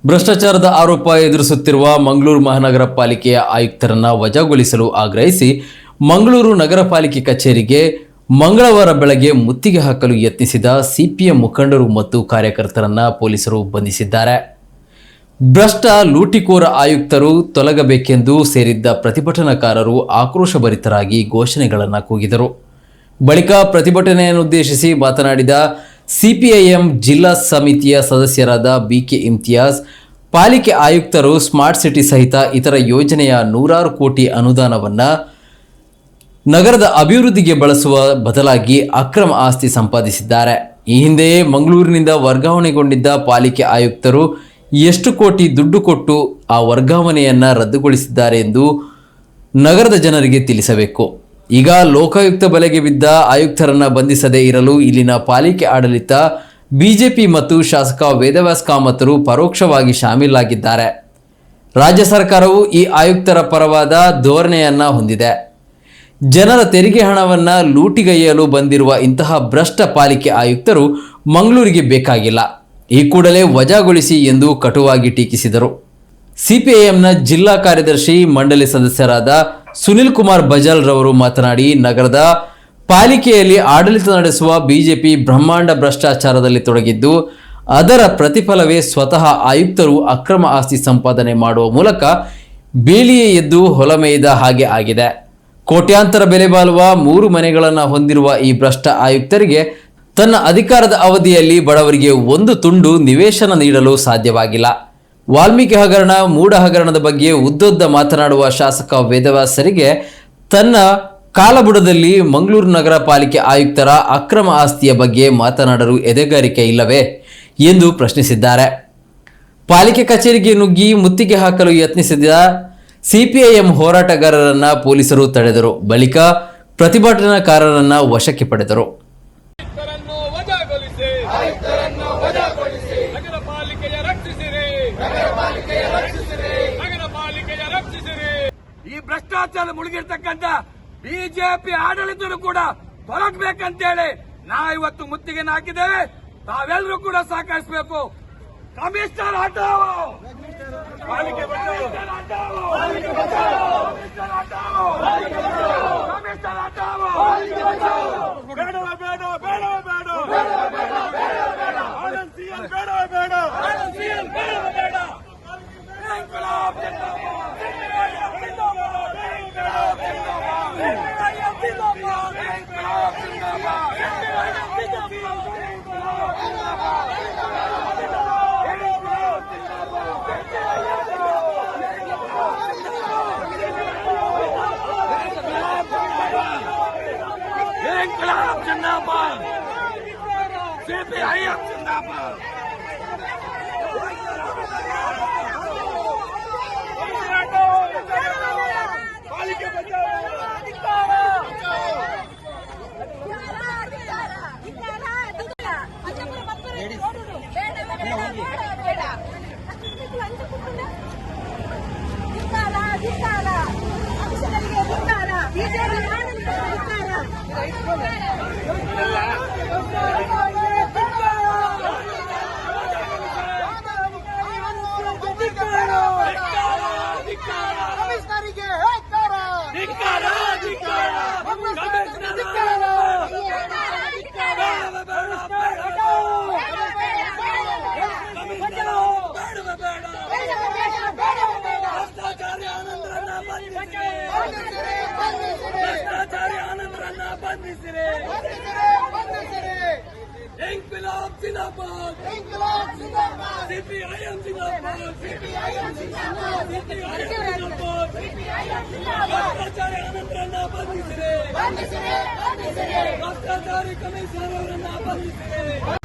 ಭ್ರಷ್ಟಾಚಾರದ ಆರೋಪ ಎದುರಿಸುತ್ತಿರುವ ಮಂಗಳೂರು ಮಹಾನಗರ ಪಾಲಿಕೆಯ ಆಯುಕ್ತರನ್ನು ವಜಾಗೊಳಿಸಲು ಆಗ್ರಹಿಸಿ ಮಂಗಳೂರು ನಗರ ಪಾಲಿಕೆ ಕಚೇರಿಗೆ ಮಂಗಳವಾರ ಬೆಳಗ್ಗೆ ಮುತ್ತಿಗೆ ಹಾಕಲು ಯತ್ನಿಸಿದ ಸಿಪಿಎಂ ಮುಖಂಡರು ಮತ್ತು ಕಾರ್ಯಕರ್ತರನ್ನು ಪೊಲೀಸರು ಬಂಧಿಸಿದ್ದಾರೆ. ಭ್ರಷ್ಟ ಲೂಟಿಕೋರ ಆಯುಕ್ತರು ತೊಲಗಬೇಕೆಂದು ಸೇರಿದ್ದ ಪ್ರತಿಭಟನಾಕಾರರು ಆಕ್ರೋಶಭರಿತರಾಗಿ ಘೋಷಣೆಗಳನ್ನು ಕೂಗಿದರು. ಬಳಿಕ ಪ್ರತಿಭಟನೆಯನ್ನುದ್ದೇಶಿಸಿ ಮಾತನಾಡಿದ ಸಿಪಿಐಎಂ ಜಿಲ್ಲಾ ಸಮಿತಿಯ ಸದಸ್ಯರಾದ ಬಿಕೆ ಇಮ್ತಿಯಾಜ್, ಪಾಲಿಕೆ ಆಯುಕ್ತರು ಸ್ಮಾರ್ಟ್ ಸಿಟಿ ಸಹಿತ ಇತರ ಯೋಜನೆಯ 100 ಕೋಟಿ ಅನುದಾನವನ್ನು ನಗರದ ಅಭಿವೃದ್ಧಿಗೆ ಬಳಸುವ ಬದಲಾಗಿ ಅಕ್ರಮ ಆಸ್ತಿ ಸಂಪಾದಿಸಿದ್ದಾರೆ. ಈ ಹಿಂದೆಯೇ ಮಂಗಳೂರಿನಿಂದ ವರ್ಗಾವಣೆಗೊಂಡಿದ್ದ ಪಾಲಿಕೆ ಆಯುಕ್ತರು ಎಷ್ಟು ಕೋಟಿ ದುಡ್ಡು ಕೊಟ್ಟು ಆ ವರ್ಗಾವಣೆಯನ್ನು ರದ್ದುಗೊಳಿಸಿದ್ದಾರೆ ಎಂದು ನಗರದ ಜನರಿಗೆ ತಿಳಿಸಬೇಕು. ಈಗ ಲೋಕಾಯುಕ್ತ ಬಲೆಗೆ ಬಿದ್ದ ಆಯುಕ್ತರನ್ನು ಬಂಧಿಸದೇ ಇರಲು ಇಲ್ಲಿನ ಪಾಲಿಕೆ ಆಡಳಿತ, ಬಿಜೆಪಿ ಮತ್ತು ಶಾಸಕ ವೇದವ್ಯಾಸ್ ಕಾಮತರು ಪರೋಕ್ಷವಾಗಿ ಶಾಮೀಲಾಗಿದ್ದಾರೆ. ರಾಜ್ಯ ಸರ್ಕಾರವು ಈ ಆಯುಕ್ತರ ಪರವಾದ ಧೋರಣೆಯನ್ನು ಹೊಂದಿದೆ. ಜನರ ತೆರಿಗೆ ಹಣವನ್ನು ಲೂಟಿಗೈಯಲು ಬಂದಿರುವ ಇಂತಹ ಭ್ರಷ್ಟ ಪಾಲಿಕೆ ಆಯುಕ್ತರು ಮಂಗಳೂರಿಗೆ ಬೇಕಾಗಿಲ್ಲ, ಈ ಕೂಡಲೇ ವಜಾಗೊಳಿಸಿ ಎಂದು ಕಟುವಾಗಿ ಟೀಕಿಸಿದರು. ಸಿಪಿಐಎಂನ ಜಿಲ್ಲಾ ಕಾರ್ಯದರ್ಶಿ ಮಂಡಳಿ ಸದಸ್ಯರಾದ ಸುನಿಲ್ ಕುಮಾರ್ ಬಜಾಲ್ ರವರು ಮಾತನಾಡಿ, ನಗರದ ಪಾಲಿಕೆಯಲ್ಲಿ ಆಡಳಿತ ನಡೆಸುವ ಬಿಜೆಪಿ ಬ್ರಹ್ಮಾಂಡ ಭ್ರಷ್ಟಾಚಾರದಲ್ಲಿ ತೊಡಗಿದ್ದು, ಅದರ ಪ್ರತಿಫಲವೇ ಸ್ವತಃ ಆಯುಕ್ತರು ಅಕ್ರಮ ಆಸ್ತಿ ಸಂಪಾದನೆ ಮಾಡುವ ಮೂಲಕ ಬೇಲಿಯೇ ಎದ್ದು ಹೊಲಮೇಯ್ದ ಹಾಗೆ ಆಗಿದೆ. ಕೋಟ್ಯಾಂತರ ಬೆಲೆ ಬಾಳುವ 3 ಮನೆಗಳನ್ನು ಹೊಂದಿರುವ ಈ ಭ್ರಷ್ಟ ಆಯುಕ್ತರಿಗೆ ತನ್ನ ಅಧಿಕಾರದ ಅವಧಿಯಲ್ಲಿ ಬಡವರಿಗೆ ಒಂದು ತುಂಡು ನಿವೇಶನ ನೀಡಲು ಸಾಧ್ಯವಾಗಿಲ್ಲ. ವಾಲ್ಮೀಕಿ ಹಗರಣ, ಮೂಡ ಹಗರಣದ ಬಗ್ಗೆ ಉದ್ದೊದ್ದ ಮಾತನಾಡುವ ಶಾಸಕ ವೇದವ್ಯಾಸರಿಗೆ ತನ್ನ ಕಾಲಬುಡದಲ್ಲಿ ಮಂಗಳೂರು ನಗರ ಪಾಲಿಕೆ ಆಯುಕ್ತರ ಅಕ್ರಮ ಆಸ್ತಿಯ ಬಗ್ಗೆ ಮಾತನಾಡಲು ಎದೆಗಾರಿಕೆ ಇಲ್ಲವೇ ಎಂದು ಪ್ರಶ್ನಿಸಿದ್ದಾರೆ. ಪಾಲಿಕೆ ಕಚೇರಿಗೆ ನುಗ್ಗಿ ಮುತ್ತಿಗೆ ಹಾಕಲು ಯತ್ನಿಸಿದ ಸಿಪಿಐಎಂ ಹೋರಾಟಗಾರರನ್ನು ಪೊಲೀಸರು ತಡೆದರು. ಬಳಿಕ ಪ್ರತಿಭಟನಾಕಾರರನ್ನು ವಶಕ್ಕೆ ಪಡೆದರು. ಈ ಭ್ರಷ್ಟಾಚಾರ ಮುಳುಗಿರ್ತಕ್ಕಂಥ ಬಿಜೆಪಿ ಆಡಳಿತರು ಕೂಡ ತೊಲಗಬೇಕಂತೇಳಿ ನಾವು ಇವತ್ತು ಮುತ್ತಿಗೆ ಹಾಕಿದ್ದೇವೆ. ತಾವೆಲ್ಲರೂ ಕೂಡ ಸಹಕರಿಸಬೇಕು. ಕಮಿಷನರ್ ಹಟಾವೋ, ಪಾಲಿಕೆ ಬಚಾವೋ, ಕಮಿಷನರ್ ಹಟಾವೋ, ಕಮಿಷನರ್ ಹಟಾವೋ, ಬೇಡವೇ ಬೇಡ, ಬೇಡವೇ ಬೇಡ, ಆನಂದ್ ಸಿಎಲ್ ಬೇಡವೇ ಬೇಡ, ಆನಂದ್ ಸಿಎಲ್ ಬೇಡವೇ ಬೇಡ. ಇನ್ಕ್ಲಾಬ್ ಜಿಂದಾಬಾದ್, ಇನ್ಕ್ಲಾಬ್ ಜಿಂದಾಬಾದ್, ಇನ್ಕ್ಲಾಬ್ ಜಿಂದಾಬಾದ್, ಇನ್ಕ್ಲಾಬ್ ಜಿಂದಾಬಾದ್, ಇನ್ಕ್ಲಾಬ್ ಜಿಂದಾಬಾದ್, ಇನ್ಕ್ಲಾಬ್ ಜಿಂದಾಬಾದ್, ಸಿಪಿಐಎಂ ಜಿಂದಾಬಾದ್. ಪಾಲಿಕೆ ಬಚಾವೋ, ಭ್ರಷ್ಟಾಚಾರಿ ಆನಂದರನ್ನ ಬಂಧಿಸಿರಿ. ಇನ್ಕ್ಲಾಬ್ ಜಿಂದಾಬಾದ್, ಸಿಪಿಐಎಂ ಜಿಂದಾಬಾದ್, ಭ್ರಷ್ಟಾಚಾರಿ ಆನಂದರನ್ನ ಬಂಧಿಸಿರಿ. ಭ್ರಷ್ಟಾಚಾರಿ ಕಮಿಷನರ್ ಅವರನ್ನ ಬಂಧಿಸಿರಿ.